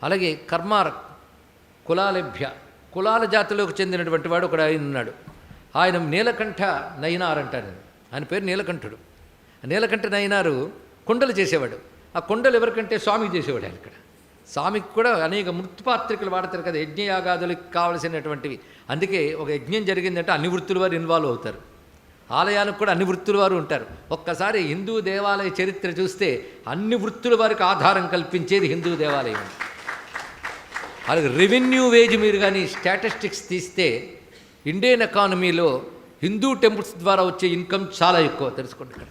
అలాగే కర్మార కులాలభ్య కులాల జాతిలోకి చెందినటువంటి వాడు ఒకడు ఆయన ఉన్నాడు. ఆయన నీలకంఠ నయినార్ అంటారు. ఆయన పేరు నీలకంఠుడు. నీలకంఠ నయినారు కుండలు చేసేవాడు. ఆ కుండలు ఎవరికంటే స్వామికి చేసేవాడు. ఆయన ఇక్కడ స్వామికి కూడా అనేక మృత్యుపాత్రికలు వాడతారు కదా, యజ్ఞయాగాదులకు కావలసినటువంటివి. అందుకే ఒక యజ్ఞం జరిగిందంటే అన్ని వృత్తుల వారు ఇన్వాల్వ్ అవుతారు. ఆలయానికి కూడా అన్ని వృత్తుల వారు ఉంటారు. ఒక్కసారి హిందూ దేవాలయ చరిత్ర చూస్తే అన్ని వృత్తుల వారికి ఆధారం కల్పించేది హిందూ దేవాలయం. అలాగే రెవెన్యూ వేజ్ మీరు కానీ స్టాటిస్టిక్స్ తీస్తే ఇండియన్ ఎకానమీలో హిందూ టెంపుల్స్ ద్వారా వచ్చే ఇన్కమ్ చాలా ఎక్కువ తెలుసుకోండి ఇక్కడ.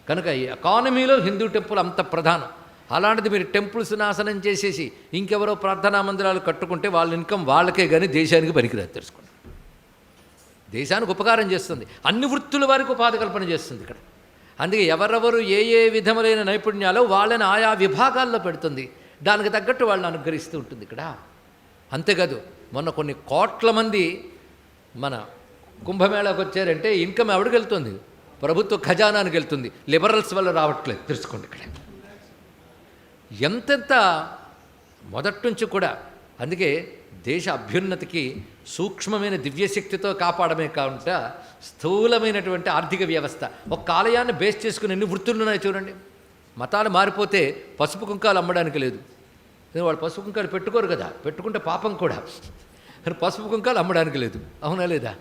కనుక ఈ ఎకానమీలో హిందూ టెంపుల్ అంత ప్రధానం. అలాంటిది మీరు టెంపుల్స్ నాశనం చేసేసి ఇంకెవరో ప్రార్థనా మందిరాలు కట్టుకుంటే వాళ్ళ ఇన్కమ్ వాళ్ళకే కానీ దేశానికి పనికిరాదు తెలుసుకోండి. దేశానికి ఉపకారం చేస్తుంది, అన్ని వృత్తుల వారికి ఉపాధి కల్పన చేస్తుంది ఇక్కడ. అందుకే ఎవరెవరు ఏ ఏ విధములైన నైపుణ్యాలు వాళ్ళని ఆయా విభాగాల్లో పెడుతుంది, దానికి తగ్గట్టు వాళ్ళని అనుగ్రహిస్తూ ఉంటుంది ఇక్కడ. అంతేకాదు మొన్న కొన్ని కోట్ల మంది మన కుంభమేళాకు వచ్చారంటే ఇన్కమ్ ఎవడికి వెళ్తుంది? ప్రభుత్వ ఖజానానికి వెళ్తుంది. లిబరల్స్ వల్ల రావట్లేదు తెలుసుకోండి ఇక్కడ. ఎంతెంత మొదటి నుంచి కూడా. అందుకే దేశ అభ్యున్నతికి సూక్ష్మమైన దివ్యశక్తితో కాపాడమే కాకుండా స్థూలమైనటువంటి ఆర్థిక వ్యవస్థ. ఒక ఆలయాన్ని బేస్ చేసుకుని ఎన్ని వృత్తులు ఉన్నాయో చూడండి. మతాలు మారిపోతే పసుపు కుంకాలు అమ్మడానికి లేదు. వాళ్ళు పసుపు కుంకాలు పెట్టుకోరు కదా, పెట్టుకుంటే పాపం కూడా. కానీ పసుపు కుంకాలు అమ్మడానికి లేదు, అవునా లేదా?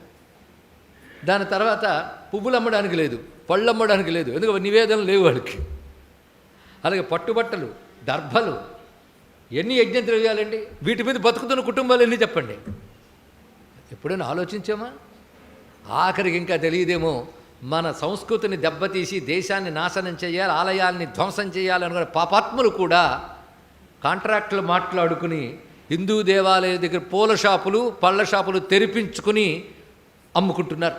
దాని తర్వాత పువ్వులు అమ్మడానికి లేదు, పళ్ళు అమ్మడానికి లేదు, ఎందుకంటే నివేదనలు లేవు వాళ్ళకి. అలాగే పట్టుబట్టలు, దర్భలు, ఎన్ని యజ్ఞ ద్రవ్యాలండి. వీటి మీద బతుకుతున్న కుటుంబాలు ఎన్ని చెప్పండి. ఎప్పుడైనా ఆలోచించామా? ఆఖరికి ఇంకా తెలియదేమో మన సంస్కృతిని దెబ్బతీసి దేశాన్ని నాశనం చేయాలి, ఆలయాల్ని ధ్వంసం చేయాలనుకున్న పాపాత్ములు కూడా కాంట్రాక్టులు మాట్లాడుకుని హిందూ దేవాలయ దగ్గర పూల షాపులు, పళ్ళ షాపులు తెరిపించుకుని అమ్ముకుంటున్నారు.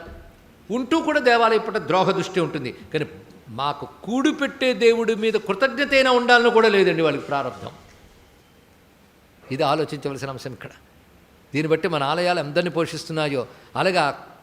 ఉంటూ కూడా దేవాలయం పట్ల ద్రోహ దృష్టి ఉంటుంది. కానీ మాకు కూడు పెట్టే దేవుడి మీద కృతజ్ఞత అయినా ఉండాలని కూడా లేదండి వాళ్ళకి ప్రారంభం. ఇది ఆలోచించవలసిన అంశం ఇక్కడ. దీన్ని బట్టి మన ఆలయాలు అందరినీ పోషిస్తున్నాయో అలాగా